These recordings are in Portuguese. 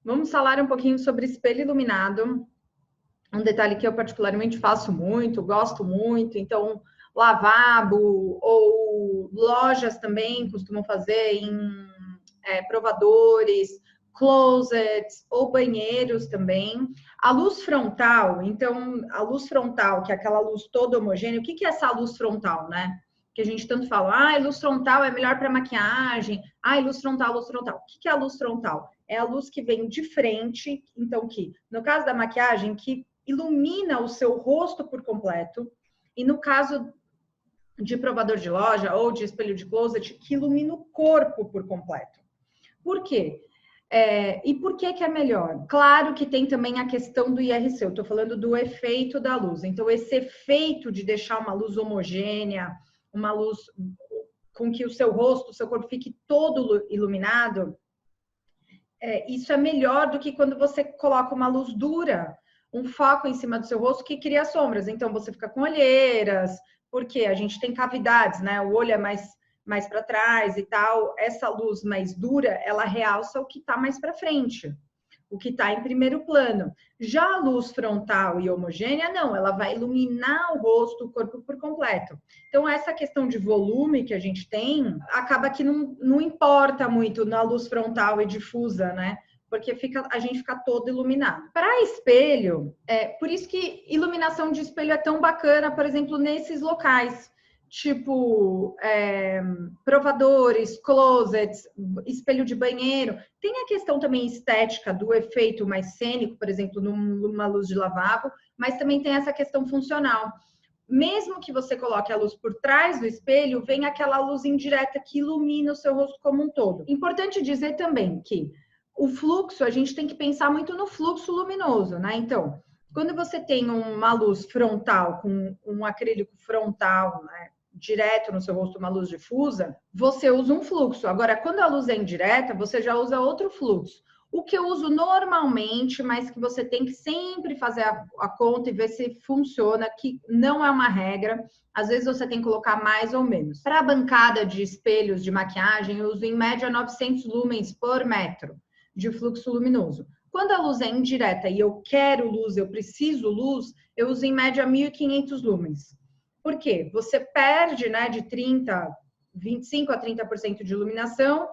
Vamos falar um pouquinho sobre espelho iluminado. Um detalhe que eu particularmente faço muito, gosto muito. Então, lavabo ou lojas também costumam fazer em provadores, closets ou banheiros também. A luz frontal, então, a luz frontal, que é aquela luz toda homogênea, o que é essa luz frontal, né? Que a gente tanto fala, luz frontal é melhor para maquiagem, luz frontal, luz frontal. O que é a luz frontal? É a luz que vem de frente, então que, no caso da maquiagem, que ilumina o seu rosto por completo, e no caso de provador de loja ou de espelho de closet, que ilumina o corpo por completo. Por quê? E por que é melhor? Claro que tem também a questão do IRC, eu estou falando do efeito da luz. Então, esse efeito de deixar uma luz homogênea, uma luz com que o seu rosto, o seu corpo fique todo iluminado, isso é melhor do que quando você coloca uma luz dura, um foco em cima do seu rosto que cria sombras. Então, você fica com olheiras, porque a gente tem cavidades, né? O olho é mais para trás e tal. Essa luz mais dura, ela realça o que está mais para frente, o que está em primeiro plano. Já a luz frontal e homogênea, não, ela vai iluminar o rosto, o corpo por completo. Então, essa questão de volume que a gente tem, acaba que não importa muito na luz frontal e difusa, né? Porque a gente fica todo iluminado. Para espelho, por isso que iluminação de espelho é tão bacana, por exemplo, nesses locais, tipo provadores, closets, espelho de banheiro. Tem a questão também estética do efeito mais cênico, por exemplo, numa luz de lavabo, mas também tem essa questão funcional. Mesmo que você coloque a luz por trás do espelho, vem aquela luz indireta que ilumina o seu rosto como um todo. Importante dizer também que o fluxo, a gente tem que pensar muito no fluxo luminoso, né? Então, quando você tem uma luz frontal, com um acrílico frontal, né, direto no seu rosto, uma luz difusa, você usa um fluxo. Agora, quando a luz é indireta, você já usa outro fluxo. O que eu uso normalmente, mas que você tem que sempre fazer a conta e ver se funciona, que não é uma regra. Às vezes você tem que colocar mais ou menos. Para a bancada de espelhos de maquiagem, eu uso em média 900 lumens por metro de fluxo luminoso. Quando a luz é indireta e eu quero luz, eu preciso luz, eu uso em média 1.500 lumens. Por quê? Você perde, né, de 25 a 30% de iluminação.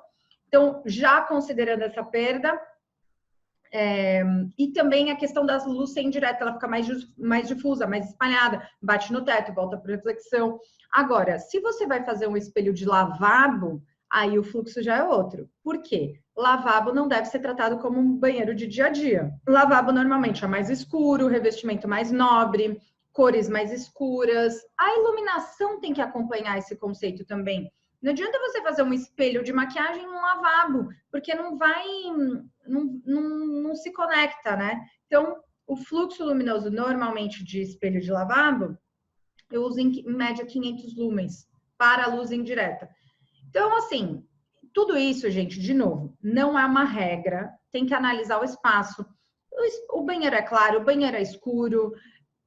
Então, já considerando essa perda, e também a questão da luz ser indireta, ela fica mais difusa, mais espalhada, bate no teto, volta para reflexão. Agora, se você vai fazer um espelho de lavabo, aí o fluxo já é outro. Por quê? Lavabo não deve ser tratado como um banheiro de dia a dia. Lavabo normalmente é mais escuro, revestimento mais nobre, cores mais escuras. A iluminação tem que acompanhar esse conceito também. Não adianta você fazer um espelho de maquiagem num lavabo, porque não se conecta, né? Então, o fluxo luminoso normalmente de espelho de lavabo, eu uso em média 500 lumens para a luz indireta. Então, assim, tudo isso, gente, de novo, não é uma regra, tem que analisar o espaço. O banheiro é claro, o banheiro é escuro,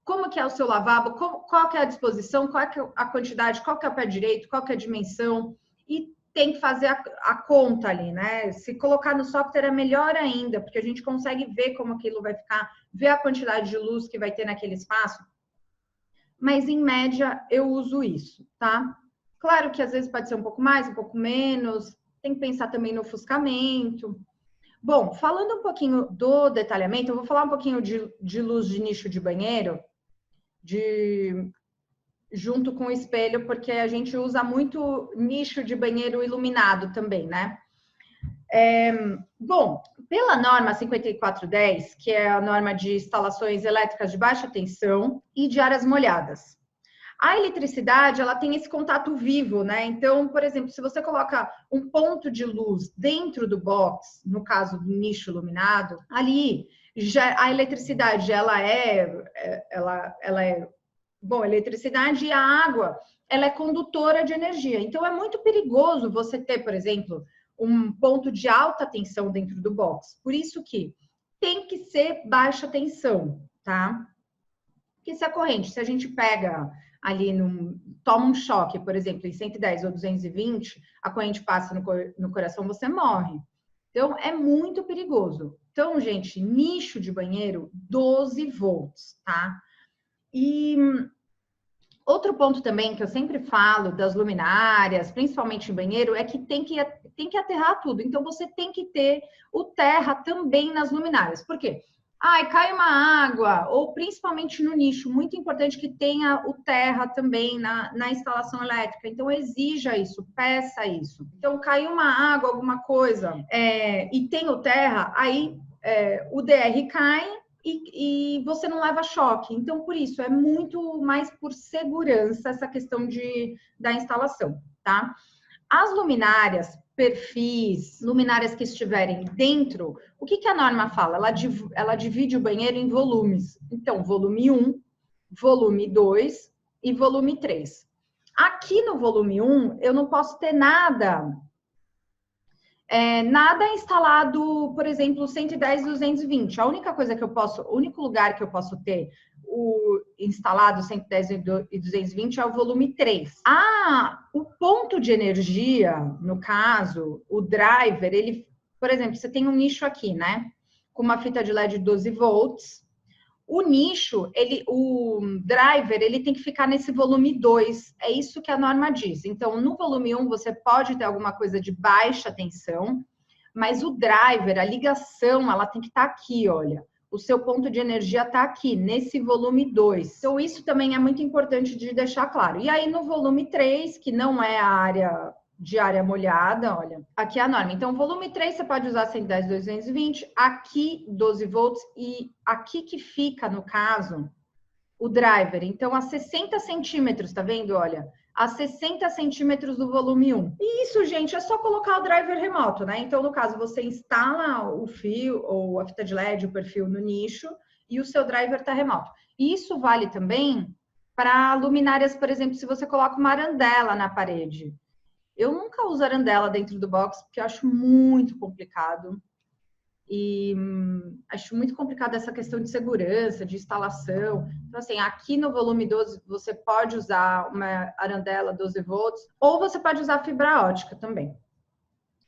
como que é o seu lavabo, qual que é a disposição, qual que é a quantidade, qual que é o pé direito, qual que é a dimensão, e tem que fazer a conta ali, né? Se colocar no software é melhor ainda, porque a gente consegue ver como aquilo vai ficar, ver a quantidade de luz que vai ter naquele espaço. Mas, em média, eu uso isso, tá? Claro que às vezes pode ser um pouco mais, um pouco menos, tem que pensar também no ofuscamento. Bom, falando um pouquinho do detalhamento, eu vou falar um pouquinho de luz de nicho de banheiro, junto com o espelho, porque a gente usa muito nicho de banheiro iluminado também, né? Bom, pela norma 5410, que é a norma de instalações elétricas de baixa tensão e de áreas molhadas, a eletricidade, ela tem esse contato vivo, né? Então, por exemplo, se você coloca um ponto de luz dentro do box, no caso do nicho iluminado, ali já a eletricidade, bom, a eletricidade e a água, ela é condutora de energia. Então, é muito perigoso você ter, por exemplo, um ponto de alta tensão dentro do box. Por isso que tem que ser baixa tensão, tá? Porque se a corrente, se a gente pega ali, toma um choque, por exemplo, em 110 ou 220, a corrente passa no coração, você morre. Então, é muito perigoso. Então, gente, nicho de banheiro, 12 volts, tá? E outro ponto também que eu sempre falo das luminárias, principalmente em banheiro, é que tem que aterrar tudo. Então, você tem que ter o terra também nas luminárias. Por quê? Ai, cai uma água, ou principalmente no nicho, muito importante que tenha o terra também na instalação elétrica. Então, exija isso, peça isso. Então, caiu uma água, alguma coisa, e tem o terra, aí o DR cai e você não leva choque. Então, por isso, é muito mais por segurança essa questão da instalação, tá? As luminárias, perfis, luminárias que estiverem dentro, o que a norma fala? Ela divide o banheiro em volumes. Então, volume 1, volume 2 e volume 3. Aqui no volume 1, eu não posso ter nada instalado, por exemplo, 110 e 220. A única coisa que eu posso, o único lugar que eu posso ter o instalado 110 e 220 é o volume 3. O ponto de energia, no caso, o driver, ele, por exemplo, você tem um nicho aqui, né? Com uma fita de LED de 12 volts. O nicho, o driver, ele tem que ficar nesse volume 2. É isso que a norma diz. Então, no volume 1, você pode ter alguma coisa de baixa tensão, mas o driver, a ligação, ela tem que estar aqui, olha. O seu ponto de energia está aqui, nesse volume 2. Então, isso também é muito importante de deixar claro. E aí, no volume 3, que não é a área de área molhada, olha, aqui é a norma. Então, volume 3 você pode usar 110, 220, aqui 12 volts e aqui que fica, no caso, o driver. Então, a 60 centímetros, tá vendo? Olha, a 60 centímetros do volume 1. E isso, gente, é só colocar o driver remoto, né? Então, no caso, você instala o fio ou a fita de LED, o perfil no nicho e o seu driver tá remoto. E isso vale também para luminárias, por exemplo, se você coloca uma arandela na parede. Eu nunca uso arandela dentro do box, porque eu acho muito complicado. E acho muito complicado essa questão de segurança, de instalação. Então, assim, aqui no volume 12, você pode usar uma arandela 12 volts, ou você pode usar fibra ótica também.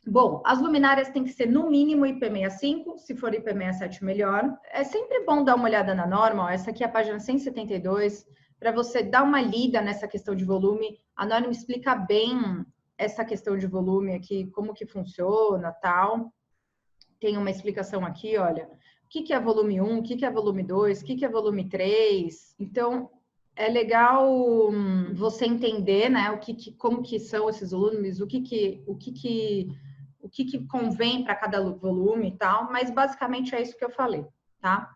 Bom, as luminárias têm que ser no mínimo IP65, se for IP67 melhor. É sempre bom dar uma olhada na norma, ó, essa aqui é a página 172, para você dar uma lida nessa questão de volume. A norma explica bem essa questão de volume aqui, como que funciona, tal. Tem uma explicação aqui, olha, o que é volume 1, o que é volume 2, o que é volume 3. Então, é legal você entender, né, como que são esses volumes, o que convém para cada volume e tal, mas basicamente é isso que eu falei, tá?